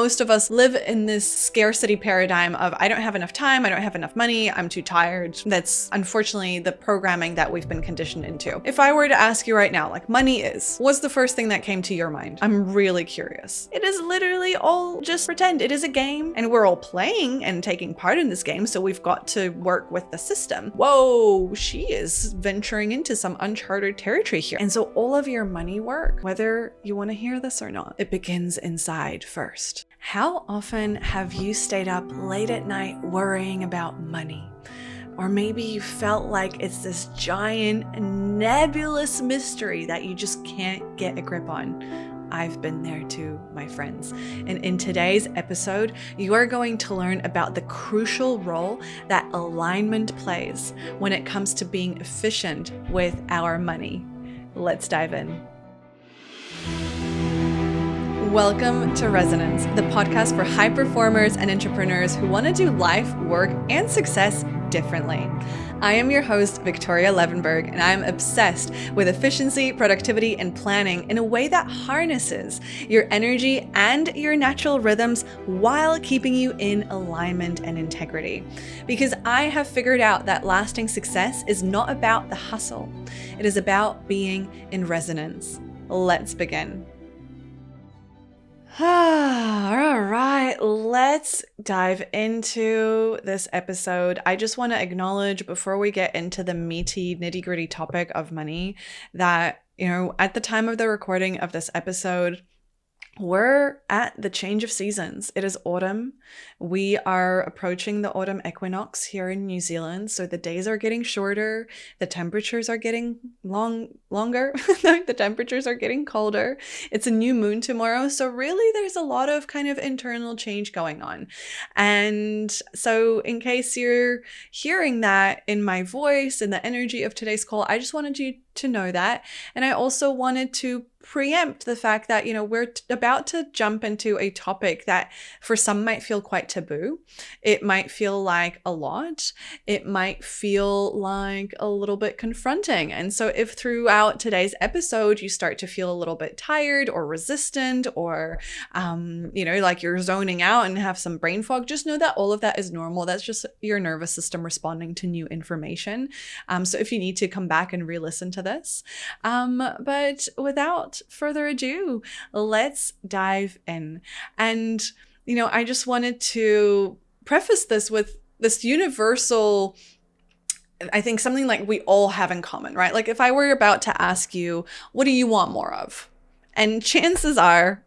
Most of us live in this scarcity paradigm of I don't have enough time, I don't have enough money, I'm too tired. That's unfortunately the programming that we've been conditioned into. If I were to ask you right now, like money is, what's the first thing that came to your mind? I'm really curious. It is literally all just pretend. It is a game and we're all playing and taking part in this game, so we've got to work with the system. Whoa, she is venturing into some uncharted territory here. And so all of your money work, whether you want to hear this or not, it begins inside first. How often have you stayed up late at night worrying about money? Or maybe you felt like it's this giant nebulous mystery that you just can't get a grip on. I've been there too, my friends. And in today's episode, you are going to learn about the crucial role that alignment plays when it comes to being efficient with our money. Let's dive in. Welcome to Resonance, the podcast for high performers and entrepreneurs who want to do life, work, and success differently. I am your host, Viktoria Levenberg, and I'm obsessed with efficiency, productivity, and planning in a way that harnesses your energy and your natural rhythms while keeping you in alignment and integrity. Because I have figured out that lasting success is not about the hustle. It is about being in resonance. Let's begin. All right, let's dive into this episode. I just want to acknowledge before we get into the meaty, nitty-gritty topic of money that, at the time of the recording of this episode, we're at the change of seasons. It is autumn. We are approaching the autumn equinox here in New Zealand. So the days are getting shorter. The temperatures are getting longer. The temperatures are getting colder. It's a new moon tomorrow. So really there's a lot of kind of internal change going on. And so in case you're hearing that in my voice and the energy of today's call, I just wanted you to know that. And I also wanted to preempt the fact that, we're about to jump into a topic that for some might feel quite taboo. It might feel like a lot. It might feel like a little bit confronting. And so if throughout today's episode, you start to feel a little bit tired or resistant or, like you're zoning out and have some brain fog, just know that all of that is normal. That's just your nervous system responding to new information. So if you need to come back and re-listen to this. But without further ado, let's dive in. And, I just wanted to preface this with this universal, I think something like we all have in common, right? Like if I were about to ask you, what do you want more of? And chances are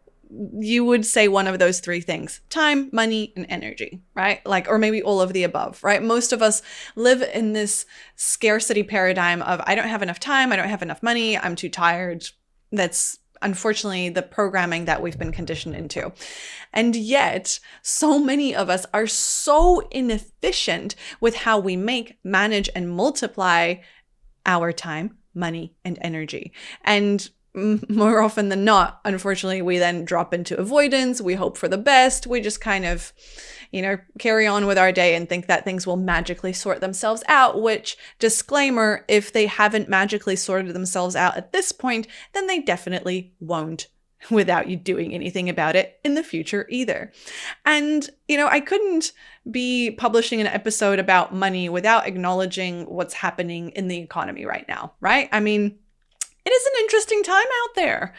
you would say one of those three things: time, money, and energy, right? Or maybe all of the above, right? Most of us live in this scarcity paradigm of I don't have enough time, I don't have enough money, I'm too tired. That's unfortunately the programming that we've been conditioned into. And yet, so many of us are so inefficient with how we make, manage, and multiply our time, money, and energy. And more often than not, unfortunately, we then drop into avoidance. We hope for the best. We just kind of, carry on with our day and think that things will magically sort themselves out, which, disclaimer, if they haven't magically sorted themselves out at this point, then they definitely won't without you doing anything about it in the future either. And, I couldn't be publishing an episode about money without acknowledging what's happening in the economy right now, right? I mean, it is an interesting time out there.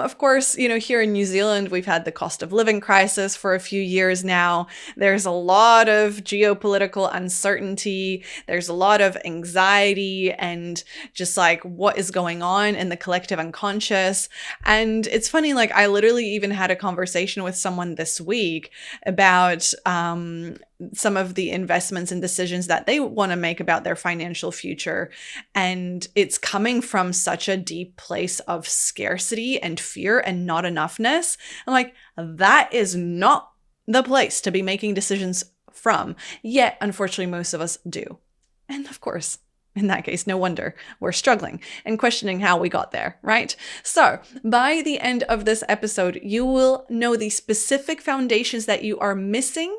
Of course, here in New Zealand, we've had the cost of living crisis for a few years now. There's a lot of geopolitical uncertainty. There's a lot of anxiety and just like what is going on in the collective unconscious. And it's funny, I literally even had a conversation with someone this week about some of the investments and decisions that they want to make about their financial future. And it's coming from such a deep place of scarcity and fear and not enoughness. I'm like, that is not the place to be making decisions from. Yet, unfortunately, most of us do. And of course, in that case, no wonder we're struggling and questioning how we got there, right? So by the end of this episode, you will know the specific foundations that you are missing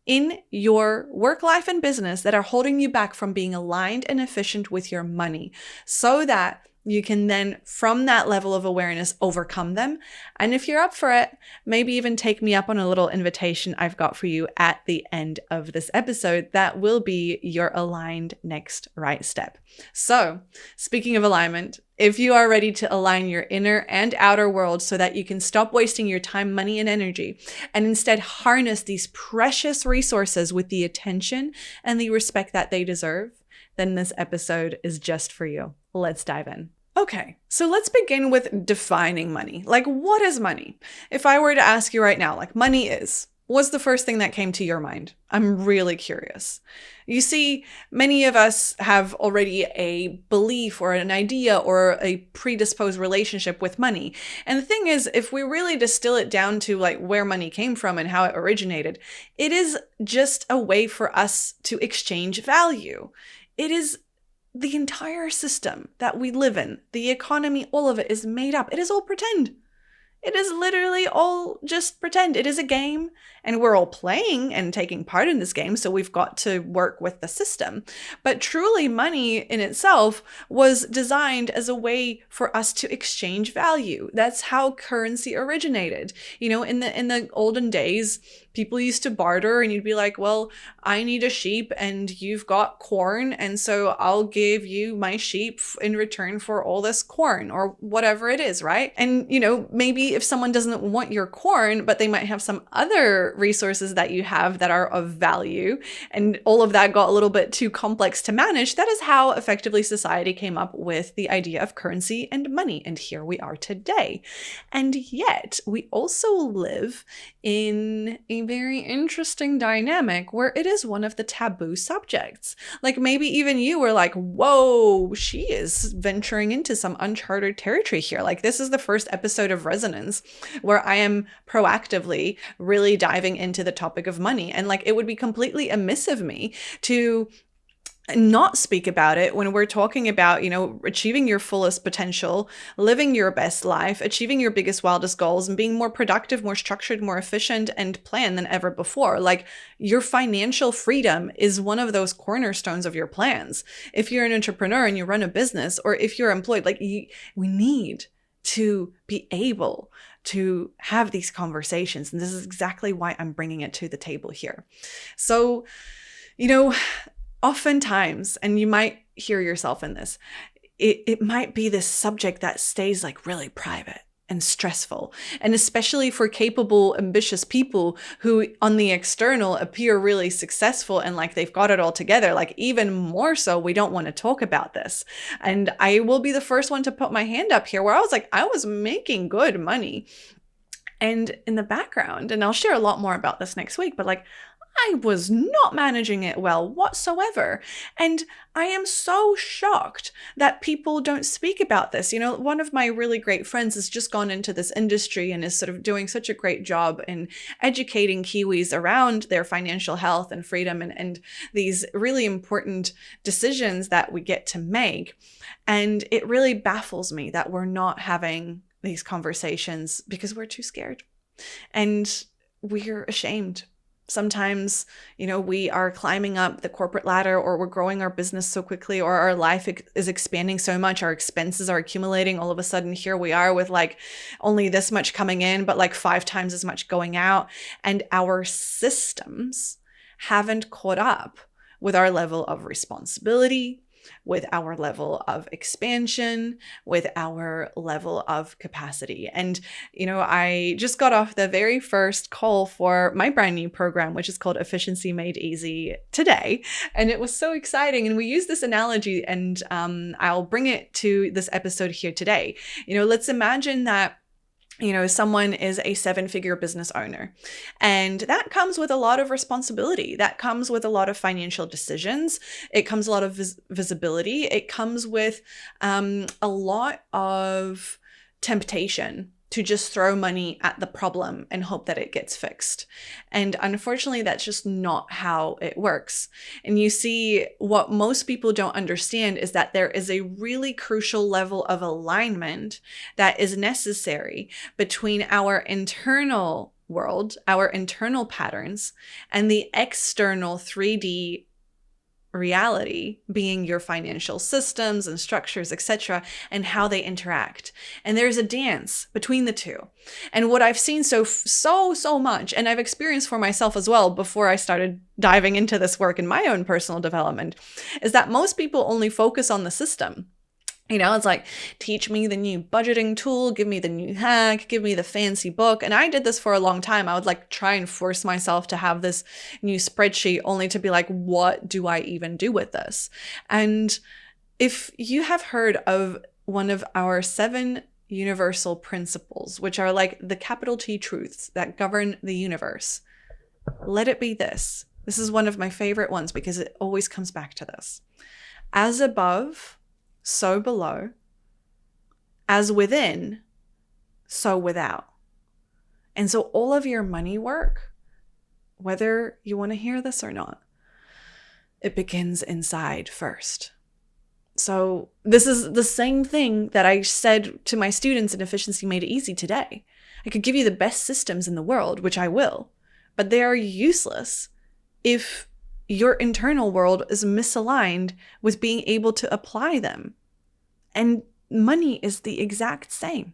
in your work life and business that are holding you back from being aligned and efficient with your money, so that you can then, from that level of awareness, overcome them. And if you're up for it, maybe even take me up on a little invitation I've got for you at the end of this episode. That will be your aligned next right step. So, speaking of alignment, if you are ready to align your inner and outer world so that you can stop wasting your time, money, and energy, and instead harness these precious resources with the attention and the respect that they deserve, then this episode is just for you. Let's dive in. Okay, so let's begin with defining money. Like, what is money? If I were to ask you right now, like, money is, what's the first thing that came to your mind? I'm really curious. You see, many of us have already a belief or an idea or a predisposed relationship with money. And the thing is, if we really distill it down to like where money came from and how it originated, it is just a way for us to exchange value. It is the entire system that we live in, the economy, all of it is made up. It is all pretend. It is literally all just pretend. It is a game, and we're all playing and taking part in this game, so we've got to work with the system. But truly, money in itself was designed as a way for us to exchange value. That's how currency originated. You know, in the olden days, people used to barter, and you'd be like, well, I need a sheep and you've got corn, and so I'll give you my sheep in return for all this corn or whatever it is, right? And, you know, maybe if someone doesn't want your corn, but they might have some other resources that you have that are of value, and all of that got a little bit too complex to manage, that is how effectively society came up with the idea of currency and money. And here we are today. And yet we also live in a very interesting dynamic where it is one of the taboo subjects. Like maybe even you were like, whoa, she is venturing into some uncharted territory here. Like this is the first episode of Resonance where I am proactively really diving into the topic of money. And like it would be completely amiss of me to not speak about it when we're talking about, you know, achieving your fullest potential, living your best life, achieving your biggest, wildest goals, and being more productive, more structured, more efficient, and planned than ever before. Like your financial freedom is one of those cornerstones of your plans. If you're an entrepreneur and you run a business, or if you're employed, like we need to be able to have these conversations. And this is exactly why I'm bringing it to the table here. So, you know, oftentimes, and you might hear yourself in this, it might be this subject that stays like really private and stressful. And especially for capable, ambitious people who on the external appear really successful and like they've got it all together, like even more so, we don't want to talk about this. And I will be the first one to put my hand up here where I was like, I was making good money. And in the background, and I'll share a lot more about this next week, but like, I was not managing it well whatsoever. And I am so shocked that people don't speak about this. You know, one of my really great friends has just gone into this industry and is sort of doing such a great job in educating Kiwis around their financial health and freedom and these really important decisions that we get to make. And it really baffles me that we're not having these conversations because we're too scared and we're ashamed. Sometimes, you know, we are climbing up the corporate ladder or we're growing our business so quickly or our life is expanding so much, our expenses are accumulating. All of a sudden, here we are with like only this much coming in, but like 5 times as much going out. And our systems haven't caught up with our level of responsibility, with our level of expansion, with our level of capacity. And, you know, I just got off the very first call for my brand new program, which is called Efficiency Made Easy today. And it was so exciting. And we use this analogy and I'll bring it to this episode here today. You know, let's imagine that you know, someone is a 7-figure business owner, and that comes with a lot of responsibility. That comes with a lot of financial decisions. It comes a lot of visibility. It comes with a lot of temptation to just throw money at the problem and hope that it gets fixed. And unfortunately, that's just not how it works. And you see, what most people don't understand is that there is a really crucial level of alignment that is necessary between our internal world, our internal patterns, and the external 3D reality being your financial systems and structures, etc., and how they interact. And there's a dance between the two. And what I've seen so much, and I've experienced for myself as well before I started diving into this work in my own personal development, is that most people only focus on the system. It's like, teach me the new budgeting tool, give me the new hack, give me the fancy book. And I did this for a long time. I would like try and force myself to have this new spreadsheet only to be like, what do I even do with this? And if you have heard of one of our 7 universal principles, which are like the capital T truths that govern the universe, let it be this. This is one of my favorite ones because it always comes back to this. As above, so below, as within, so without. And so all of your money work, whether you want to hear this or not, it begins inside first. So this is the same thing that I said to my students in Efficiency Made Easy today. I could give you the best systems in the world, which I will, but they are useless if your internal world is misaligned with being able to apply them. And money is the exact same.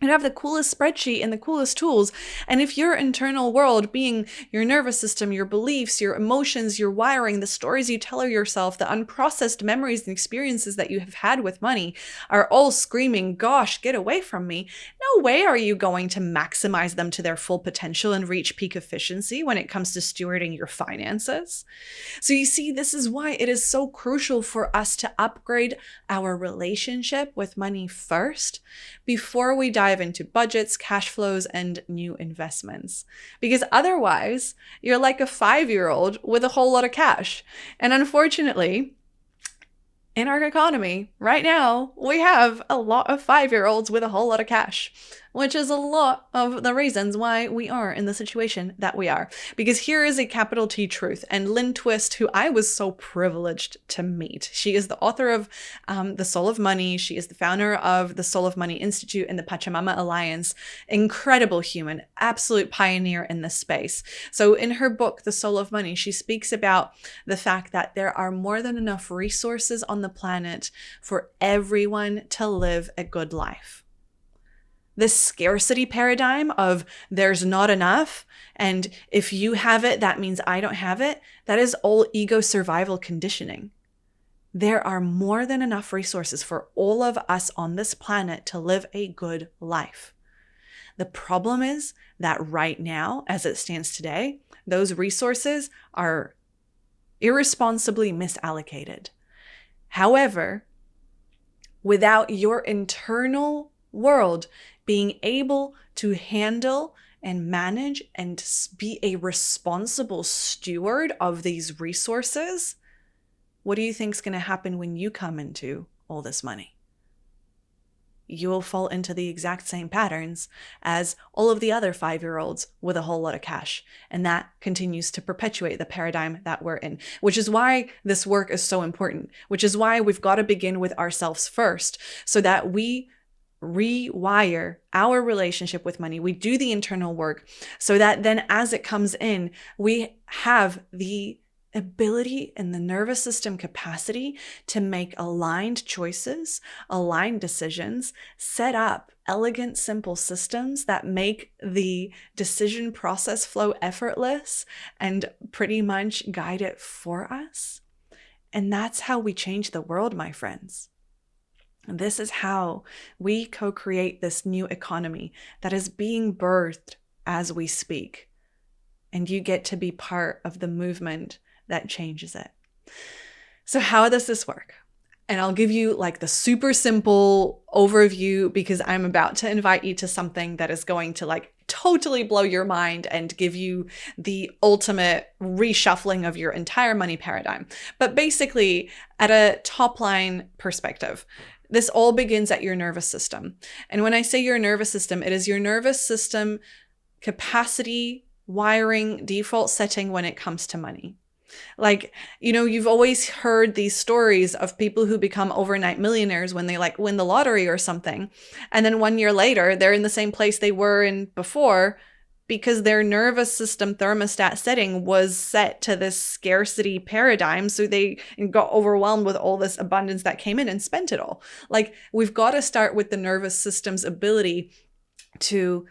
You have the coolest spreadsheet and the coolest tools. And if your internal world, being your nervous system, your beliefs, your emotions, your wiring, the stories you tell yourself, the unprocessed memories and experiences that you have had with money are all screaming, gosh, get away from me, no way are you going to maximize them to their full potential and reach peak efficiency when it comes to stewarding your finances. So you see, this is why it is so crucial for us to upgrade our relationship with money first before we dive into budgets, cash flows, and new investments. Because otherwise, you're like a 5-year-old with a whole lot of cash. And unfortunately, in our economy right now, we have a lot of 5-year-olds with a whole lot of cash, which is a lot of the reasons why we are in the situation that we are. Because here is a capital T truth. And Lynn Twist, who I was so privileged to meet, she is the author of The Soul of Money. She is the founder of the Soul of Money Institute and the Pachamama Alliance. Incredible human, absolute pioneer in this space. So in her book, The Soul of Money, she speaks about the fact that there are more than enough resources on the planet for everyone to live a good life. This scarcity paradigm of there's not enough, and if you have it, that means I don't have it, that is all ego survival conditioning. There are more than enough resources for all of us on this planet to live a good life. The problem is that right now, as it stands today, those resources are irresponsibly misallocated. However, without your internal world being able to handle and manage and be a responsible steward of these resources, what do you think is going to happen when you come into all this money? You will fall into the exact same patterns as all of the other 5-year-olds with a whole lot of cash. And that continues to perpetuate the paradigm that we're in, which is why this work is so important, which is why we've got to begin with ourselves first so that we rewire our relationship with money. We do the internal work so that then as it comes in, we have the ability and the nervous system capacity to make aligned choices, aligned decisions, set up elegant, simple systems that make the decision process flow effortless and pretty much guide it for us. And that's how we change the world, my friends. This is how we co-create this new economy that is being birthed as we speak. And you get to be part of the movement that changes it. So how does this work? And I'll give you like the super simple overview because I'm about to invite you to something that is going to like totally blow your mind and give you the ultimate reshuffling of your entire money paradigm. But basically, at a top line perspective, this all begins at your nervous system. And when I say your nervous system, it is your nervous system capacity, wiring, default setting when it comes to money. Like, you've always heard these stories of people who become overnight millionaires when they like win the lottery or something. And then 1 year later, they're in the same place they were in before, because their nervous system thermostat setting was set to this scarcity paradigm. So they got overwhelmed with all this abundance that came in and spent it all. Like, we've got to start with the nervous system's ability to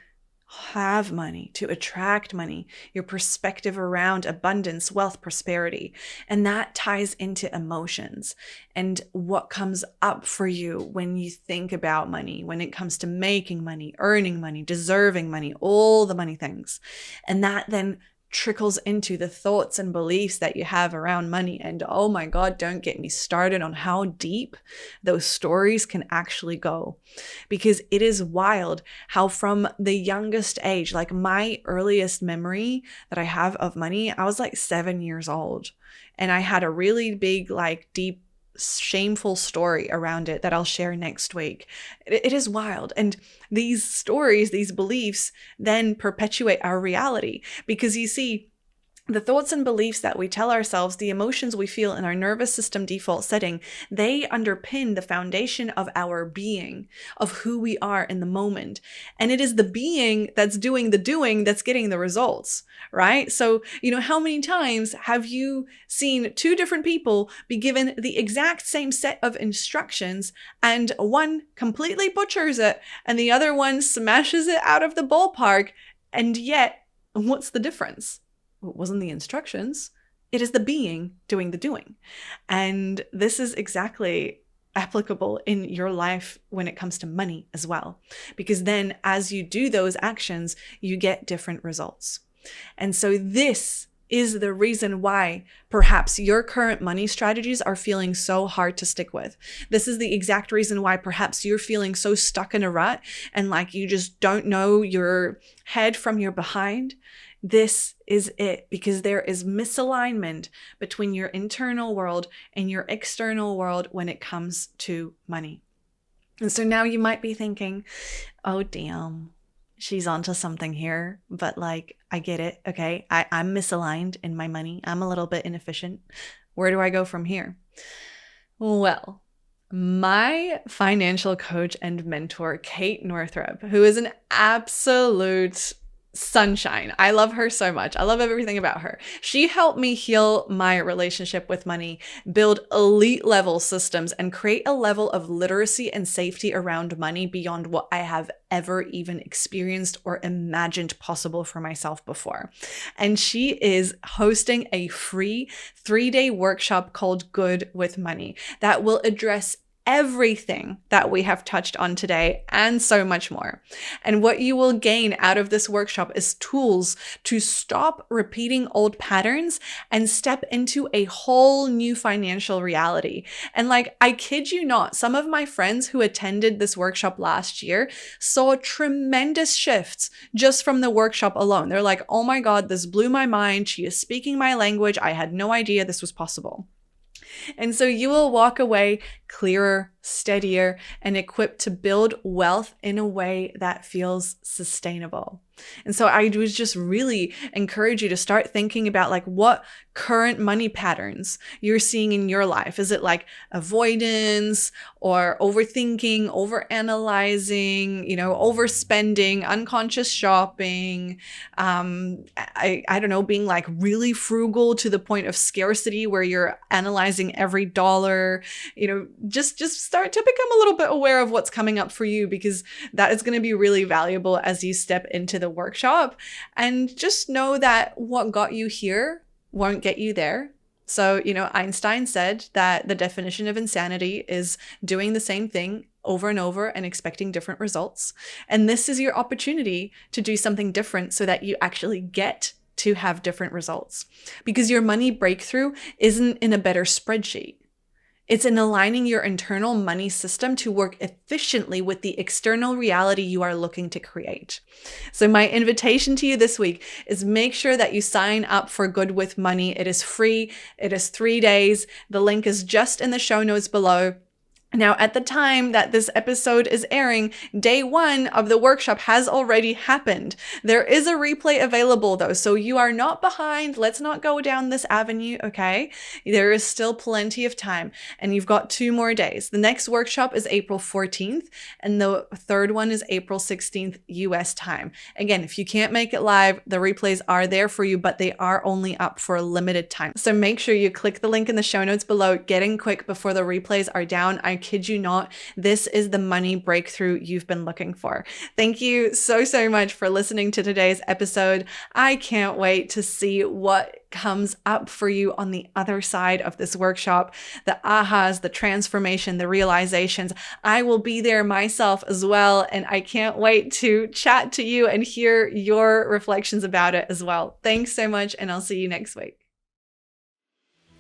have money, to attract money, your perspective around abundance, wealth, prosperity. And that ties into emotions and what comes up for you when you think about money, when it comes to making money, earning money, deserving money, all the money things. And that then trickles into the thoughts and beliefs that you have around money. And oh my God, don't get me started on how deep those stories can actually go. Because it is wild how from the youngest age, like my earliest memory that I have of money, I was like 7 years old. And I had a really big, like deep, shameful story around it that I'll share next week. It is wild. And these stories, these beliefs then perpetuate our reality, because you see, the thoughts and beliefs that we tell ourselves, the emotions we feel in our nervous system default setting, they underpin the foundation of our being, of who we are in the moment. And it is the being that's doing the doing that's getting the results, right? So, how many times have you seen two different people be given the exact same set of instructions, and one completely butchers it and the other one smashes it out of the ballpark? And yet, what's the difference? It wasn't the instructions. It is the being doing the doing. And this is exactly applicable in your life when it comes to money as well. Because then as you do those actions, you get different results. And so this is the reason why perhaps your current money strategies are feeling so hard to stick with. This is the exact reason why perhaps you're feeling so stuck in a rut and like you just don't know your head from your behind. This is it, because there is misalignment between your internal world and your external world when it comes to money. And so now you might be thinking, oh, damn, she's onto something here. But like, I get it. Okay, I'm misaligned in my money. I'm a little bit inefficient. Where do I go from here? Well, my financial coach and mentor, Kate Northrup, who is an absolute sunshine. I love her so much. I love everything about her. She helped me heal my relationship with money, build elite level systems, and create a level of literacy and safety around money beyond what I have ever even experienced or imagined possible for myself before. And she is hosting a free 3-day workshop called Good with Money that will address everything that we have touched on today and so much more. And what you will gain out of this workshop is tools to stop repeating old patterns and step into a whole new financial reality. And like, I kid you not, some of my friends who attended this workshop last year saw tremendous shifts just from the workshop alone. They're like, oh my God, this blew my mind. She is speaking my language. I had no idea this was possible. And so you will walk away clearer, steadier, and equipped to build wealth in a way that feels sustainable. And so I would just really encourage you to start thinking about like what current money patterns you're seeing in your life. Is it like avoidance or overthinking, overanalyzing, overspending, unconscious shopping? I don't know, being like really frugal to the point of scarcity where you're analyzing every dollar. Just start to become a little bit aware of what's coming up for you, because that is going to be really valuable as you step into the workshop. And just know that what got you here won't get you there. So, Einstein said that the definition of insanity is doing the same thing over and over and expecting different results. And this is your opportunity to do something different so that you actually get to have different results. Because your money breakthrough isn't in a better spreadsheet. It's in aligning your internal money system to work efficiently with the external reality you are looking to create. So my invitation to you this week is make sure that you sign up for Good with Money. It is free. It is 3 days. The link is just in the show notes below. Now, at the time that this episode is airing, day 1 of the workshop has already happened. There is a replay available though, so you are not behind. Let's not go down this avenue, okay? There is still plenty of time, and you've got 2 more days. The next workshop is April 14th, and the third one is April 16th US time. Again, if you can't make it live, the replays are there for you, but they are only up for a limited time. So make sure you click the link in the show notes below. Get in quick before the replays are down. I kid you not, this is the money breakthrough you've been looking for. Thank you so much for listening to today's episode. I can't wait to see what comes up for you on the other side of this workshop. The ahas, the transformation, the realizations. I will be there myself as well, and I can't wait to chat to you and hear your reflections about it as well. Thanks so much, and I'll see you next week.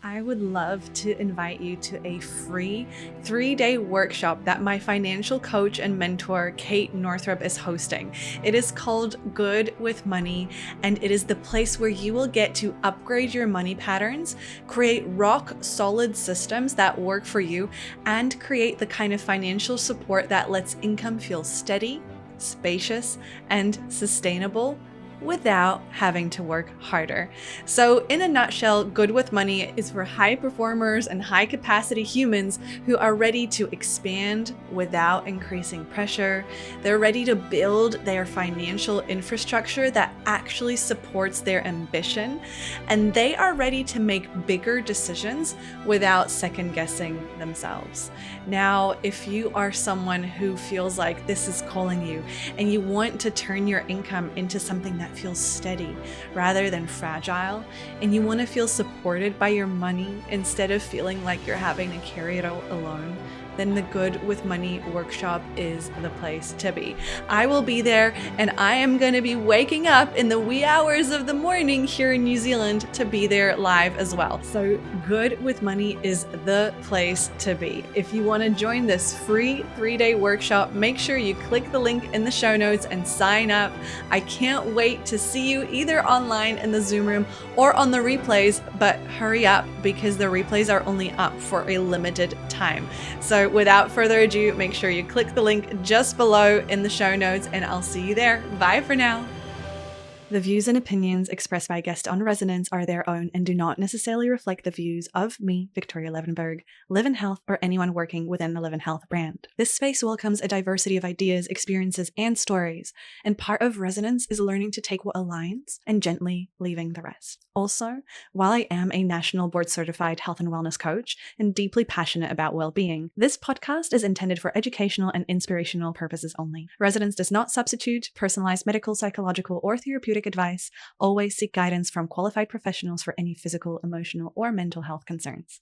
I would love to invite you to a free 3-day workshop that my financial coach and mentor, Kate Northrup, is hosting. It is called Good with Money, and it is the place where you will get to upgrade your money patterns, create rock solid systems that work for you, and create the kind of financial support that lets income feel steady, spacious, and sustainable without having to work harder. So in a nutshell, Good with Money is for high performers and high capacity humans who are ready to expand without increasing pressure. They're ready to build their financial infrastructure that actually supports their ambition, and they are ready to make bigger decisions without second guessing themselves. Now, if you are someone who feels like this is calling you and you want to turn your income into something that feels steady rather than fragile, and you want to feel supported by your money instead of feeling like you're having to carry it all alone, then the Good with Money workshop is the place to be. I will be there, and I am going to be waking up in the wee hours of the morning here in New Zealand to be there live as well. So Good with Money is the place to be. If you want to join this free 3-day workshop, make sure you click the link in the show notes and sign up. I can't wait to see you either online in the Zoom room or on the replays, but hurry up because the replays are only up for a limited time. So without further ado, make sure you click the link just below in the show notes, and I'll see you there. Bye for now. The views and opinions expressed by guests on Resonance are their own and do not necessarily reflect the views of me, Viktoria Levenberg, Live in Health, or anyone working within the Live in Health brand. This space welcomes a diversity of ideas, experiences, and stories, and part of Resonance is learning to take what aligns and gently leaving the rest. Also, while I am a national board certified health and wellness coach and deeply passionate about well-being, this podcast is intended for educational and inspirational purposes only. Resonance does not substitute personalized medical, psychological, or therapeutic advice. Always seek guidance from qualified professionals for any physical, emotional, or mental health concerns.